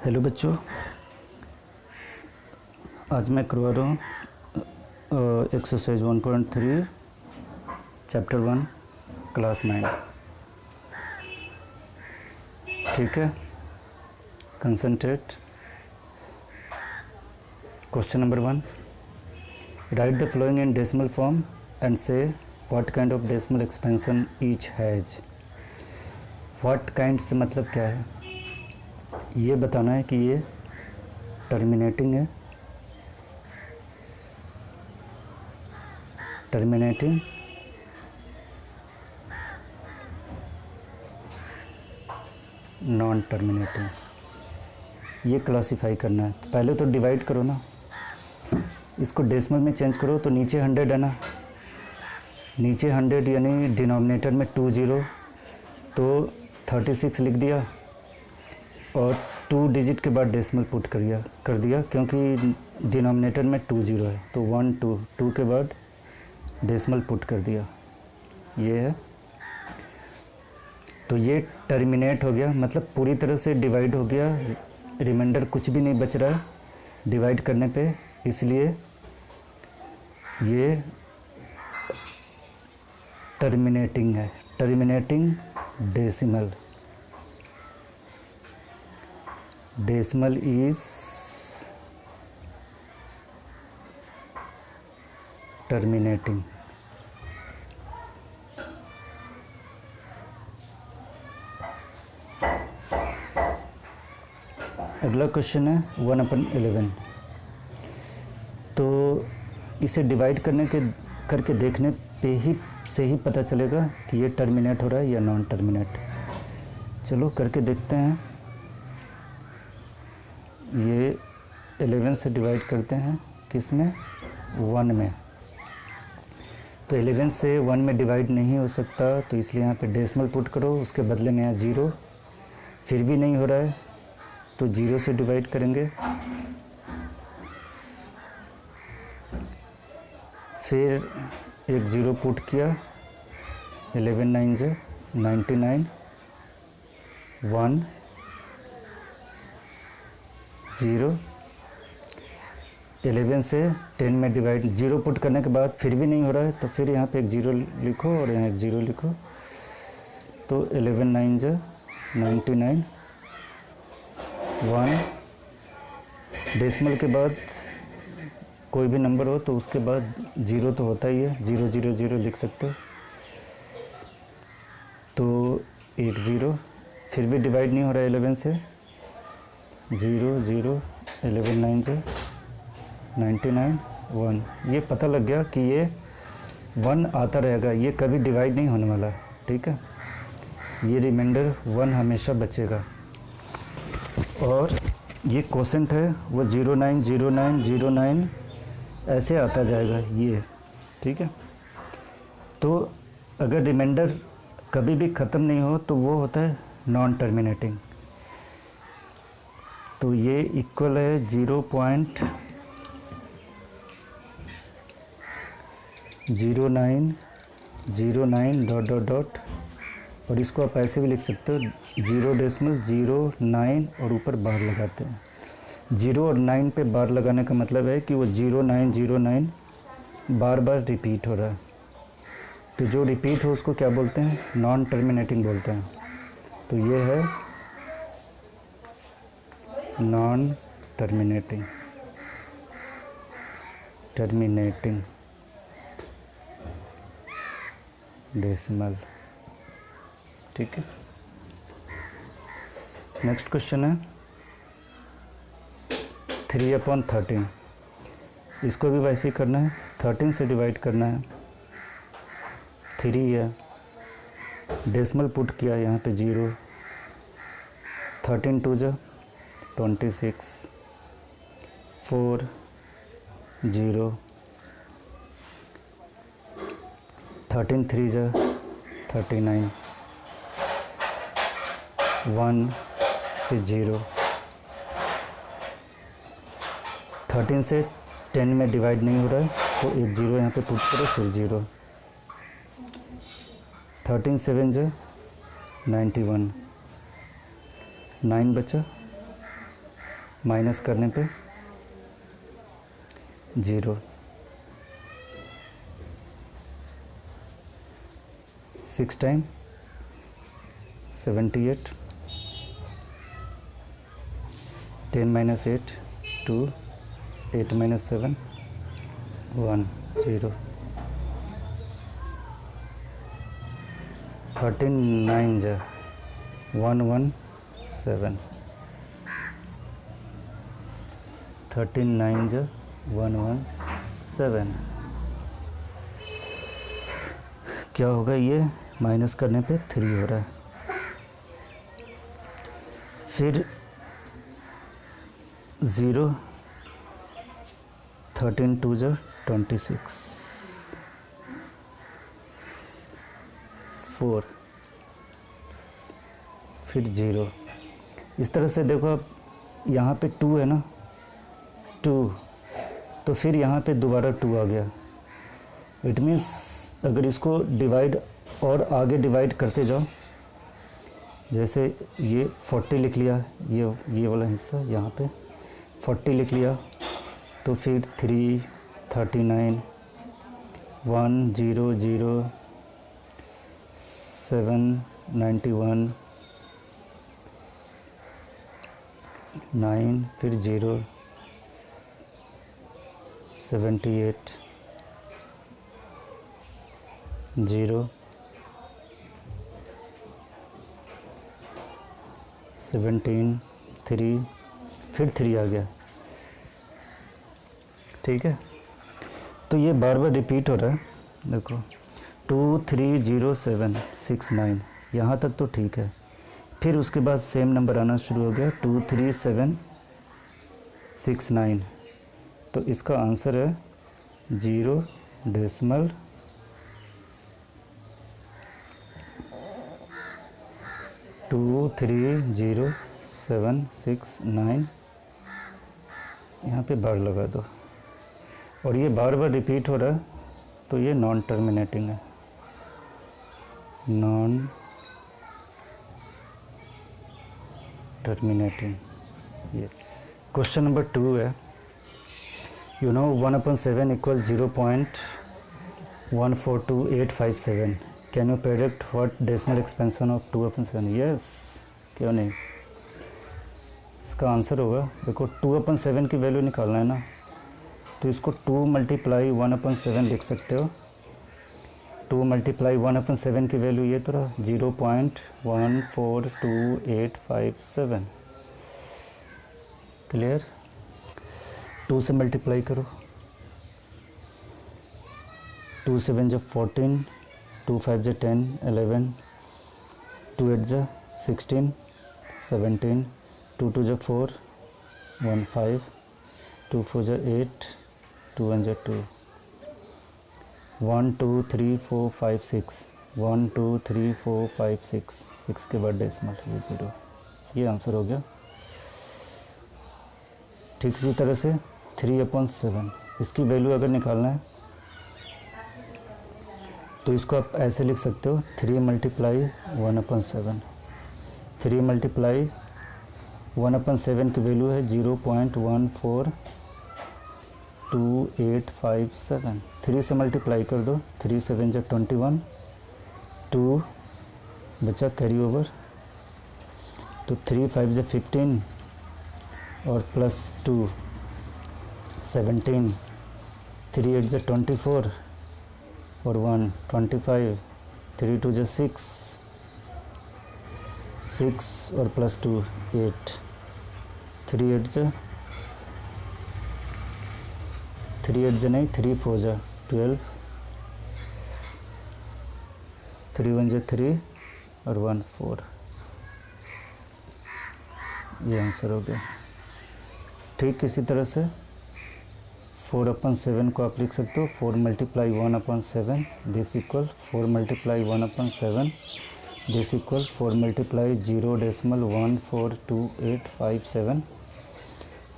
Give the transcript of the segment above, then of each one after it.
Hello बच्चों, आज मैं करवा रहा हूँ एक्सरसाइज 1.3 चैप्टर 1 क्लास 9। ठीक है, concentrate. Question number 1, write the following in decimal form and say what kind of decimal expansion each has. What kind से मतलब क्या है, ये बताना है कि ये टर्मिनेटिंग है, टर्मिनेटिंग, नॉन टर्मिनेटिंग, ये क्लासिफाई करना है। तो पहले तो डिवाइड करो ना, इसको डेसिमल में चेंज करो तो नीचे 100 है ना, नीचे 100 यानी डिनोमिनेटर में 20 तो 36 लिख दिया और 2 डिजिट के बाद डेसिमल पुट कर दिया क्योंकि डिनोमिनेटर में 20 है तो 1 2 2 के बाद डेसिमल पुट कर दिया, ये है। तो ये टर्मिनेट हो गया, मतलब पूरी तरह से डिवाइड हो गया, रिमाइंडर कुछ भी नहीं बच रहा है डिवाइड करने पे, इसलिए ये टर्मिनेटिंग है, terminating decimal. Decimal is terminating. अगला क्वेश्चन है 1/11। तो इसे डिवाइड करके देखने पे ही से ही पता चलेगा कि ये टर्मिनेट हो रहा है या नॉन टर्मिनेट। चलो करके देखते हैं। ये 11 से डिवाइड करते हैं, किस में, 1 में। तो 11 से 1 में डिवाइड नहीं हो सकता, तो इसलिए यहाँ पे डेसिमल पुट करो, उसके बदले में यहाँ 0। फिर भी नहीं हो रहा है तो 0 से डिवाइड करेंगे, फिर एक 0 पुट किया, 11 9 से 99, 1 0। 11 से 10 में डिवाइड, 0 पुट करने के बाद फिर भी नहीं हो रहा है तो फिर यहाँ पे एक 0 लिखो और यहाँ एक 0 लिखो। तो 11 9 से 99, 1। डेसिमल के बाद कोई भी नंबर हो तो उसके बाद 0 तो होता ही है, 0 0 0 लिख सकते हो। तो एक 0, फिर भी डिवाइड नहीं हो रहा है 11 से, 0 0, 11 9 से 99, 1। ये पता लग गया कि ये 1 आता रहेगा, ये कभी डिवाइड नहीं होने वाला, ठीक है। ये रिमाइंडर 1 हमेशा बचेगा। और ये कोसेंट है वो 09 09 09 ऐसे आता जाएगा ये, ठीक है। तो अगर रिमाइंडर कभी भी ख़त्म नहीं हो तो वो होता है नॉन टर्मिनेटिंग। तो ये इक्वल है 0.0909 डॉट डॉट डॉट, और इसको आप ऐसे भी लिख सकते हो 0.09 और ऊपर बार लगाते हैं। 0 और 9 पे बार लगाने का मतलब है कि वो 0909 बार बार रिपीट हो रहा है। तो जो रिपीट हो उसको क्या बोलते हैं, नॉन टर्मिनेटिंग बोलते हैं। तो ये है नॉन टर्मिनेटिंग, टर्मिनेटिंग डेसिमल, ठीक है। नेक्स्ट क्वेश्चन है 3/13। इसको भी वैसे ही करना है, 13 से डिवाइड करना है, 3 है, डेसिमल पुट किया यहाँ पे 0, 13 2 जा 26, 4 0, 13 3 जा 39, 1 फिर 0। 13 से 10 में डिवाइड नहीं हो रहा है तो एक 0 यहाँ पे पुट करो, फिर 0। 13 7 जा 91, 9 बचा, माइनस करने पे 0, 6 टाइम 78, 10 minus 8 2, 8 minus 7 1 0, 13 9 जा 1 1 7, 13 9 जा 1 1 7। क्या होगा, ये माइनस करने पे 3 हो रहा है। फिर 0, 13 2 जा 26, 4, फिर 0। इस तरह से देखो, अब यहाँ पे 2 है ना, 2, तो फिर यहाँ पे दोबारा 2 आ गया। इट मीन्स अगर इसको डिवाइड और आगे डिवाइड करते जाओ, जैसे ये 40 लिख लिया, ये वाला हिस्सा यहाँ पे 40 लिख लिया, तो फिर 3 39 1 0 0 7 91 9, फिर 0 78 0 17 3, फिर 3 आ गया। ठीक है, तो ये बार बार रिपीट हो रहा है। देखो 2 3 0 7 6 9, यहाँ तक तो ठीक है। फिर उसके बाद सेम नंबर आना शुरू हो गया, 2 3 7 6 9। तो इसका आंसर है 0.2 3 0 7 6 9। यहाँ पे बार लगा दो, और ये बार बार रिपीट हो रहा है, तो ये नॉन टर्मिनेटिंग है, नॉन टर्मिनेटिंग। ये क्वेश्चन नंबर 2 है, you know 1/7 equal 0.142857। Can you predict what decimal expansion of 2/7? Yes, क्यों नहीं। इसका आंसर होगा, देखो 2/7 की वैल्यू निकालना है ना, तो इसको 2 मल्टीप्लाई 1/7 लिख सकते हो। 2 मल्टीप्लाई 1/7 की वैल्यू ये तो रहा 0.142857। क्लियर। 2 से मल्टीप्लाई करो, 2 7 जा 14, 2 5 जा 10 11, 2 8 जा 16 17, 2 2 जा 4 1 5, 2 4 जा 8, 2 1 जा 2, 1 2 3 4 5 6, 1 2 3 4 5 6, 6 के बाद डेसिमल 0। ये आंसर हो गया। ठीक इसी तरह से 3/7, इसकी वैल्यू अगर निकालना है तो इसको आप ऐसे लिख सकते हो, 3 मल्टीप्लाई 1/7। 3 मल्टीप्लाई 1/7 की वैल्यू है 0.142857। 3 से मल्टीप्लाई कर दो, 3 7 जा 21, 2 बचा कैरी ओवर, तो 3 5 जा 15 और प्लस 2 17, 3 8 जा 24 और 1 25, 3 2 जा 6 और प्लस 2 8, 3 8 जा नहीं, 3 4 जा 12, 3 1 जा 3 और 1 4। ये आंसर हो गया। ठीक इसी तरह से 4/7 को आप लिख सकते हो, 4 multiply 1/7 this equal 4 multiply 1/7 this equal 4 multiply 0.142857।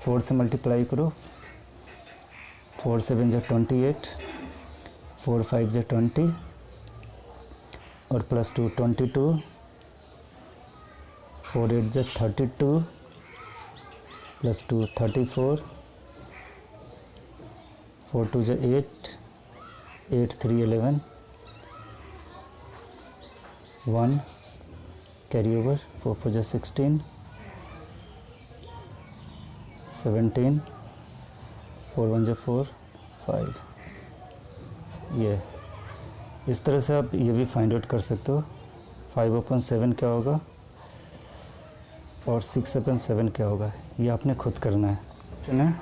4 से मल्टीप्लाई करो, 4 7 जा 28, 4 5 जा 20 और प्लस 2 22, 4 8 जा 32, प्लस 2 34, 4 2 = 8, 8 3 11, 1 कैरी ओवर, 4 4 = 16, 17, 4 1 = 4, 5। ये इस तरह से आप ये भी फाइंड आउट कर सकते हो। 5/7 क्या होगा और 6/7 क्या होगा, ये आपने खुद करना है। चुने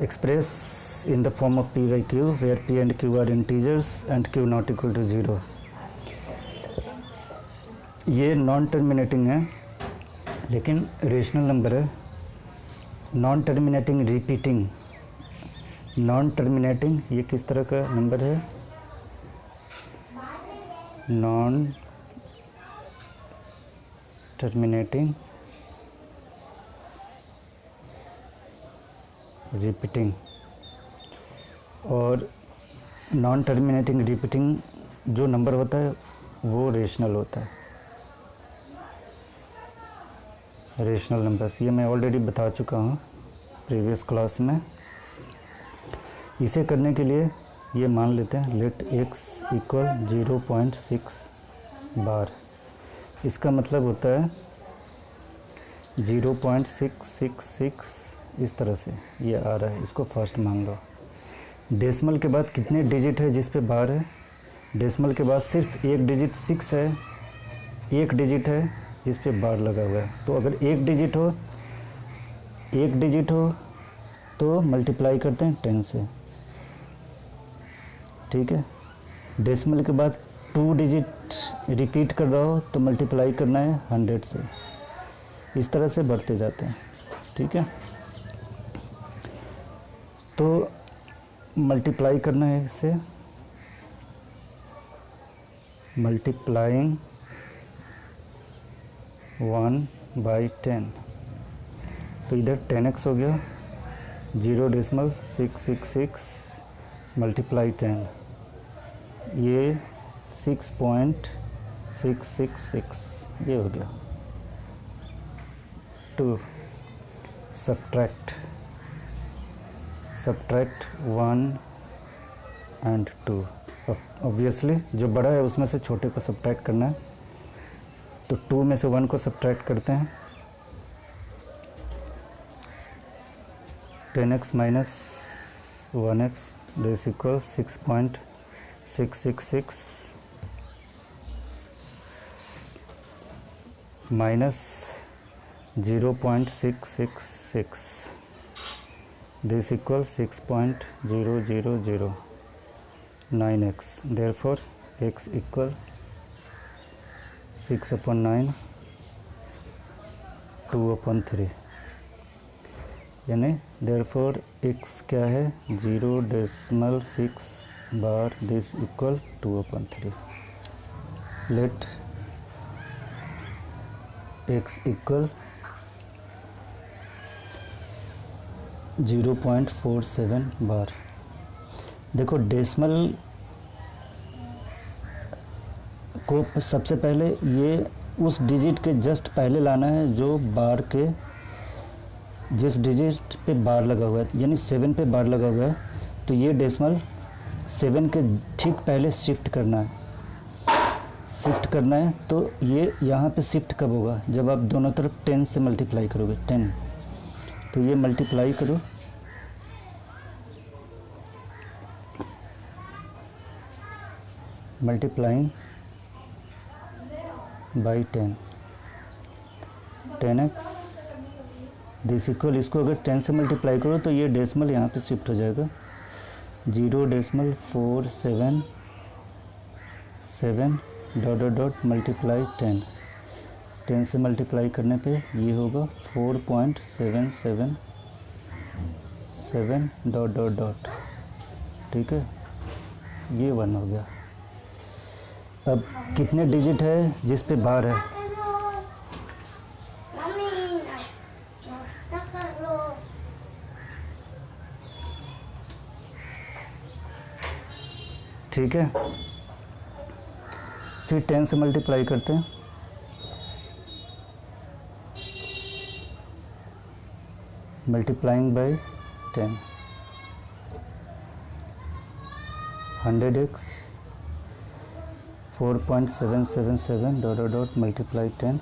express in the form of p by q where p and q are integers and q not equal to 0। ये नॉन टर्मिनेटिंग है लेकिन रेशनल नंबर है। Non terminating repeating, non terminating ये किस तरह का नंबर है? नॉन टर्मिनेटिंग रिपीटिंग, और नॉन टर्मिनेटिंग रिपीटिंग जो नंबर होता है वो रेशनल होता है। रेशनल नंबर्स ये मैं ऑलरेडी बता चुका हूँ प्रीवियस क्लास में। इसे करने के लिए ये मान लेते हैं लेट x इक्वल 0.6 बार। इसका मतलब होता है 0.666 इस तरह से ये आ रहा है, इसको फर्स्ट मान लो। डेसिमल के बाद कितने डिजिट है जिस पे बार है? डेसिमल के बाद सिर्फ एक डिजिट 6 है, एक डिजिट है जिस पे बार लगा हुआ है। तो अगर एक डिजिट हो तो मल्टीप्लाई करते हैं 10 से, ठीक है। डेसिमल के बाद 2 डिजिट रिपीट कर रहा हो तो मल्टीप्लाई करना है 100 से। इस तरह से बढ़ते जाते हैं, ठीक है। तो मल्टीप्लाई करना है इससे, मल्टीप्लाइंग 1/10। तो इधर 10x हो गया, 0.666 मल्टीप्लाई 10, ये 6.666 ये हो गया। 2 सब्ट्रैक्ट 1 and 2। ऑब्वियसली जो बड़ा है उसमें से छोटे को सब्ट्रैक्ट करना है, तो 2 में से 1 को सब्ट्रैक्ट करते हैं। 10x minus 1x this equals 6.666 minus 0.666 this equals 6.0009x। therefore x equal 6/9 2/3, यानी therefore x क्या है 0.6 बार this equal 2/3। let x equal 0.47 बार। देखो डेसिमल को सबसे पहले ये उस डिजिट के जस्ट पहले लाना है जो बार के जिस डिजिट पे बार लगा हुआ है, यानी 7 पे बार लगा हुआ है, तो ये डेसिमल 7 के ठीक पहले शिफ्ट करना है। तो ये यहाँ पे शिफ्ट कब होगा? जब आप दोनों तरफ 10 से मल्टीप्लाई करोगे। 10 तो ये मल्टीप्लाई करो, multiplying by 10x this equal, इसको अगर 10 से मल्टीप्लाई करो तो ये डेसिमल यहाँ पे शिफ्ट हो जाएगा 0.477 डॉट मल्टीप्लाई 10 से मल्टीप्लाई करने पे ये होगा 4.777 डॉट, ठीक है। ये 1 हो गया। अब कितने डिजिट है जिस पे बार है? ठीक है, फिर 10 से मल्टीप्लाई करते हैं। multiplying by 10, 100x 4.777 dot dot dot multiply 10,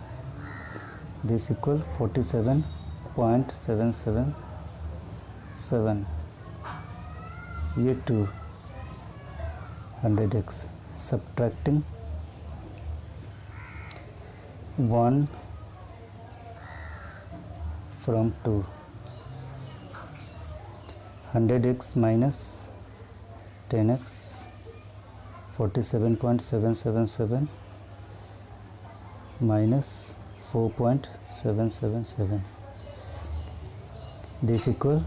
this equal 47.777, ये 2 100x subtracting 1 from 2, 100x minus 10x 47.777 minus 4.777, this equals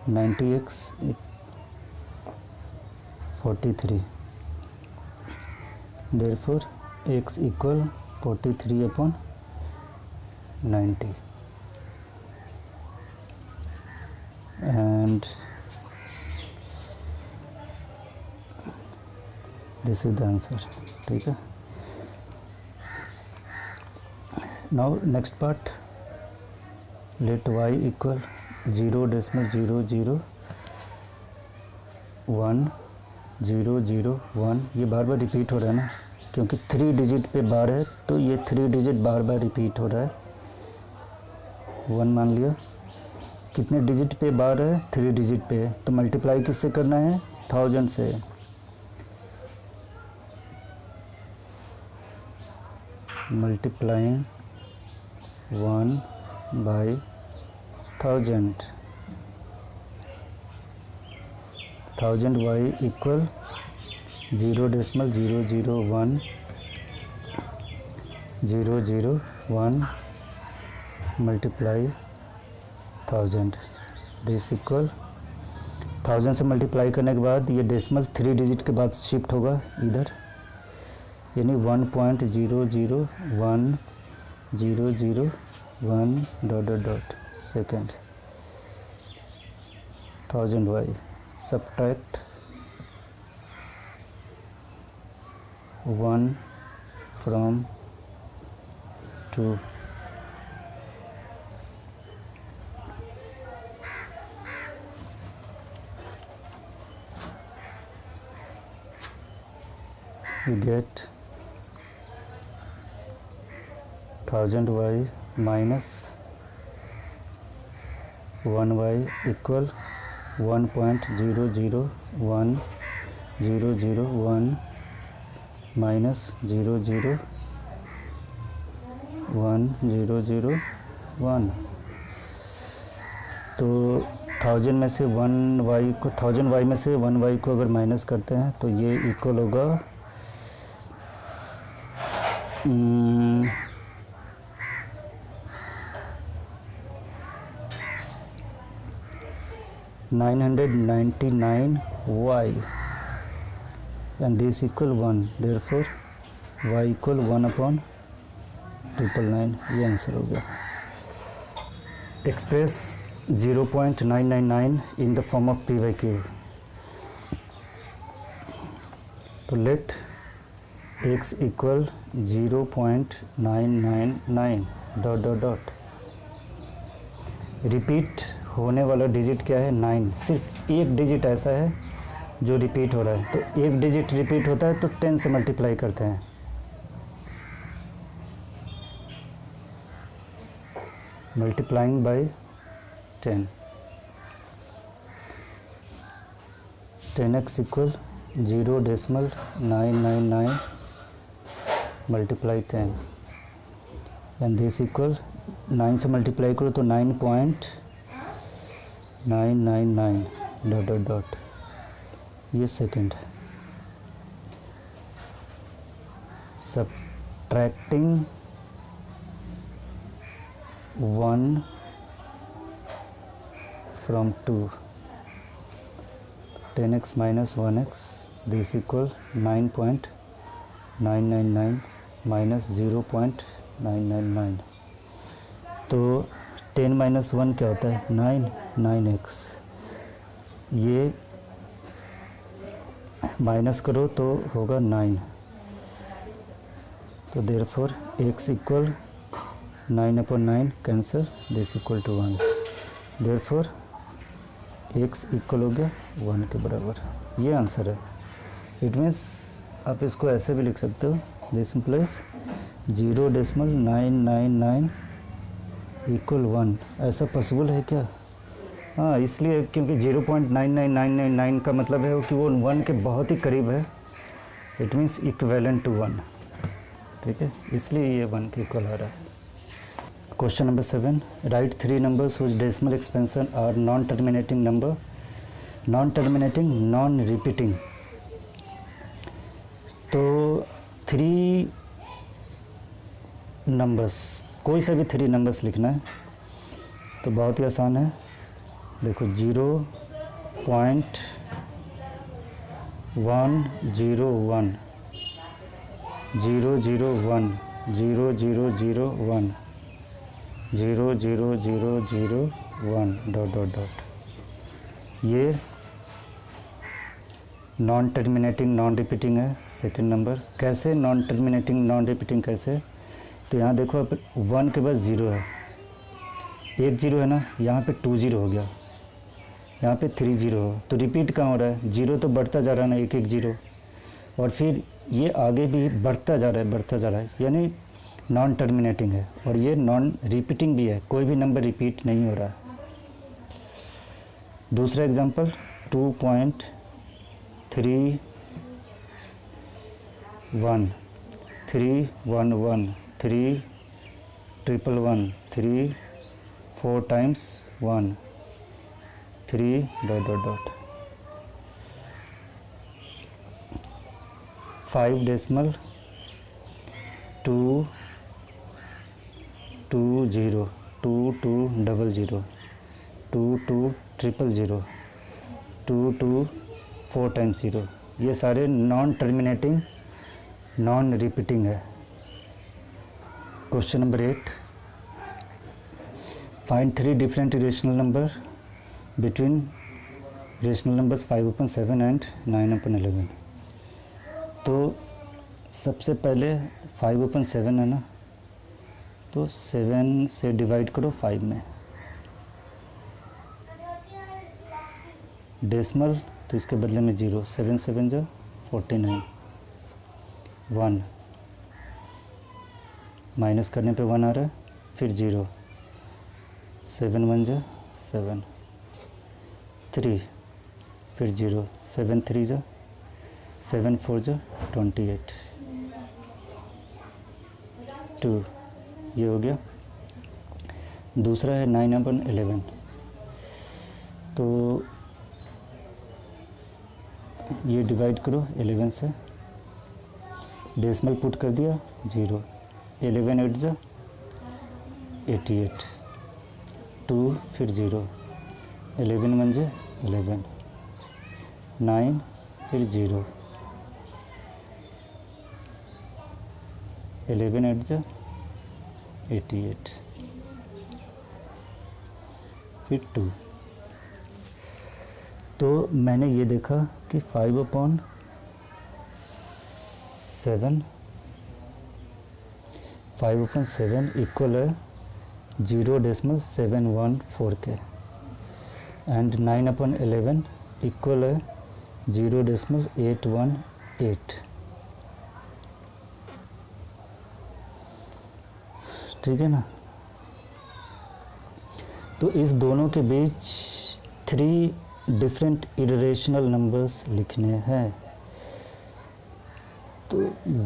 90x 43, therefore x equal 43 upon 90, and this is the answer. ठीक है. Now next part, let y equal 0.001001, ये बार बार repeat हो रहा है ना, क्योंकि 3 digit पे बार है तो ये 3 डिजिट बार बार रिपीट हो रहा है. 1 मान लिया, कितने डिजिट पे बार है, 3 डिजिट पे है, तो मल्टीप्लाई किससे करना है, 1000 से. Multiplying 1 by 1000, 1000 y equal 0.001 multiply 1000, this equal 1000 से मल्टीप्लाई करने के बाद ये डेसिमल 3 डिजिट के बाद शिफ्ट होगा इधर, यानी 1.001 dot dot dot second. 1000 y subtract 1 from 2, you get 1000 y minus 1 y equal 1.001 minus 0.01001. तो 1000 में से 1 y को 1000 y में से 1 y को अगर माइनस करते हैं तो ये इक्वल होगा 999 y, and this equal 1, therefore y equal 1 upon 999, ये आंसर हो गया. Express 0.999 in the form of p by q. तो let x equal 0.999 dot dot dot. Repeat होने वाला डिजिट क्या है, 9. सिर्फ एक डिजिट ऐसा है जो रिपीट हो रहा है, तो एक डिजिट रिपीट होता है तो 10 से मल्टीप्लाई करते हैं. Multiplying by 10, 10x equal 0.999 multiply 10, and this equal 9 से मल्टीप्लाई करो तो 9.999 डॉट डॉट डॉट, ये second. Subtracting 1 from 2, 10x minus 1x, this equal 9.999 minus 0.999. तो 10 minus 1 क्या होता है, 9x. ये माइनस करो तो होगा 9, तो therefore x equal 9/9 cancel, this equal to 1, therefore x equal हो गया 1 के बराबर। ये आंसर है। इट मीन्स आप इसको ऐसे भी लिख सकते हो, दिस इम्प्लाइज 0.999 इक्वल 1। ऐसा पॉसिबल है क्या? हाँ, इसलिए क्योंकि 0.99999 का मतलब है कि वो 1 के बहुत ही करीब है, इट मीन्स इक्वेलेंट टू 1, ठीक है, इसलिए ये 1 के इक्वल आ रहा है। Question number 7, write 3 numbers whose decimal expansion are non terminating number, non terminating, non repeating. तो 3 नंबर्स, कोई सा भी 3 नंबर्स लिखना है तो बहुत ही आसान है। देखो 0.101 001 00001 00001 डॉट डॉट डॉट, ये नॉन टर्मिनेटिंग नॉन रिपीटिंग है। सेकंड नंबर कैसे नॉन टर्मिनेटिंग नॉन रिपीटिंग कैसे? तो यहाँ देखो 1 के बाद 0 है, एक 0 है ना, यहाँ पे 2 0 हो गया, यहाँ पे 3 0 हो, तो रिपीट कहाँ हो रहा है? 0 तो बढ़ता जा रहा है ना, एक 0, और फिर ये आगे भी बढ़ता जा रहा है, यानी नॉन टर्मिनेटिंग है, और ये नॉन रिपीटिंग भी है, कोई भी नंबर रिपीट नहीं हो रहा है। दूसरा example 2.311 311 311 3 4 times 1 3 dot dot dot 5 decimal 2 2 0 2 2 double 0 2 2 triple 0 2 2 4 times 0, ये सारे नॉन टर्मिनेटिंग नॉन रिपीटिंग है। Question number 8, find 3 different irrational number between rational numbers 5/7 and 9/11। तो सबसे पहले 5/7 है ना, तो 7 से डिवाइड करो 5 में, डेसिमल तो इसके बदले में 0, 7 7 जो 49, 1 माइनस करने पे 1 आ रहा है, फिर 0, 7 1 जो 7, 3 फिर 0, 7 3 जो 7 4 जो 28, 2 ये हो गया। दूसरा है 9/11, तो ये डिवाइड करो 11 से, डेसिमल पुट कर दिया 0, 11 8 जो 88, 2 फिर 0, 11 1 जो 11, 9 फिर 0, 11 8 जो 88, फिर 2। तो मैंने ये देखा कि 5/7 इक्वल है 0.714 के, एंड 9/11 इक्वल है 0.818, ठीक है ना। तो इस दोनों के बीच 3 डिफरेंट इरेशनल नंबर्स लिखने हैं। तो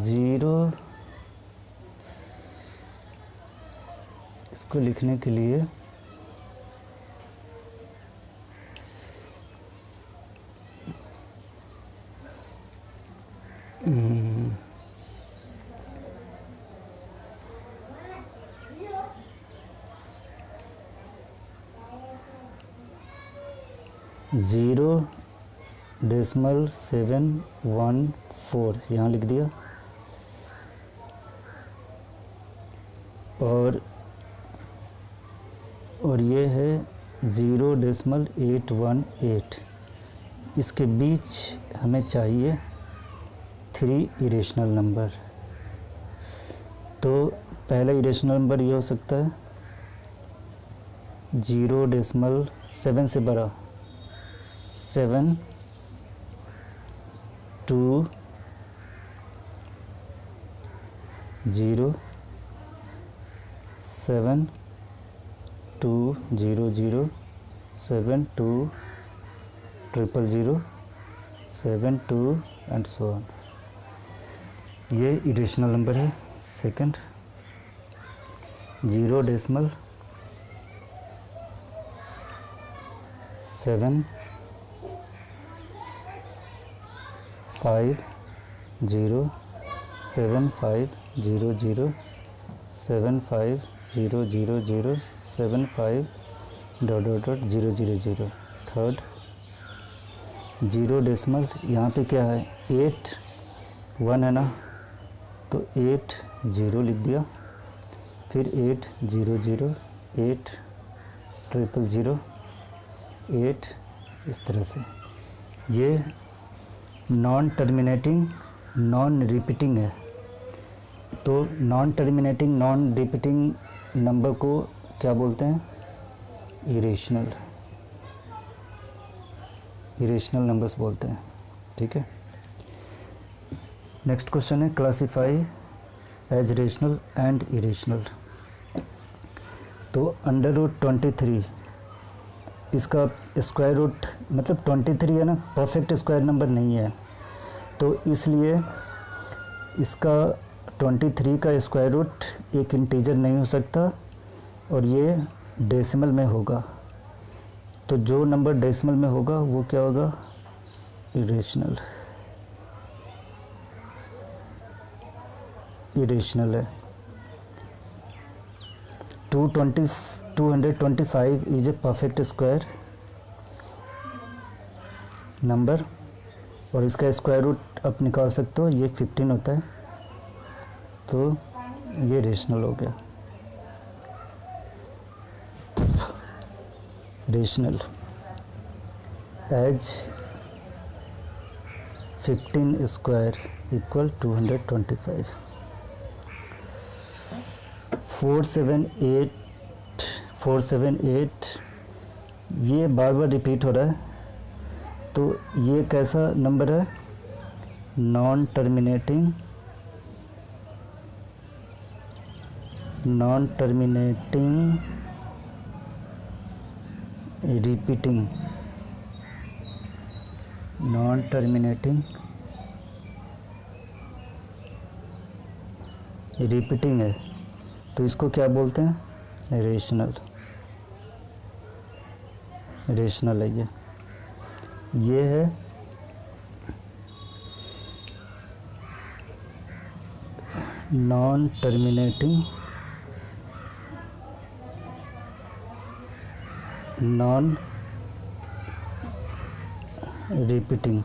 0 इसको लिखने के लिए ज़ीरो डेसिमल 714 यहाँ लिख दिया, और ये है 0.818। इसके बीच हमें चाहिए 3 इरेशनल नंबर। तो पहला इरेशनल नंबर ये हो सकता है 0.7 से बड़ा 7 2 0 7 2 0 0 7 2 0 0 7 2 एंड सो ऑन। ये इरेशनल नंबर है। सेकंड 0.7 5 0 7 5 0 0 7 5 0 0 0 7 5 ... 0 0 0। थर्ड 0 यहाँ पे क्या है 8 1 है ना, तो 8 0 लिख दिया, फिर 8 0 0 8 0 8 इस तरह से। ये नॉन टर्मिनेटिंग नॉन रिपीटिंग है। तो non terminating non repeating number को क्या बोलते हैं? इरेशनल नंबर्स बोलते हैं। ठीक है। नेक्स्ट क्वेश्चन है classify as rational and irrational. तो √23 इसका स्क्वायर रूट मतलब 23 है ना, परफेक्ट स्क्वायर नंबर नहीं है, तो इसलिए इसका 23 का स्क्वायर रूट एक इंटीजर नहीं हो सकता और ये डेसिमल में होगा। तो जो नंबर डेसिमल में होगा वो क्या होगा? इरेशनल है। 225 is a perfect square number और इसका स्क्वायर रूट आप निकाल सकते हो, ये 15 होता है, तो ये रेशनल हो गया। Rational as 15 square equal 225। 478 ये बार बार रिपीट हो रहा है, तो ये कैसा नंबर है? Non terminating repeating non terminating repeating है, तो इसको क्या बोलते हैं? रेशनल है। ये है नॉन टर्मिनेटिंग नॉन रिपीटिंग,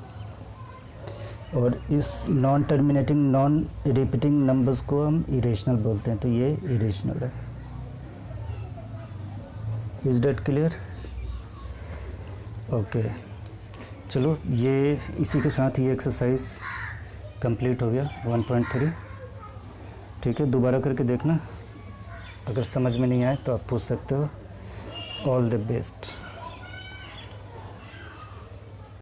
और इस non terminating non repeating numbers को हम इरेशनल बोलते हैं, तो ये इरेशनल है। Is that clear? ओके, चलो ये इसी के साथ ये एक्सरसाइज कंप्लीट हो गया 1.3। ठीक है, दोबारा करके देखना, अगर समझ में नहीं आए तो आप पूछ सकते हो। All the best.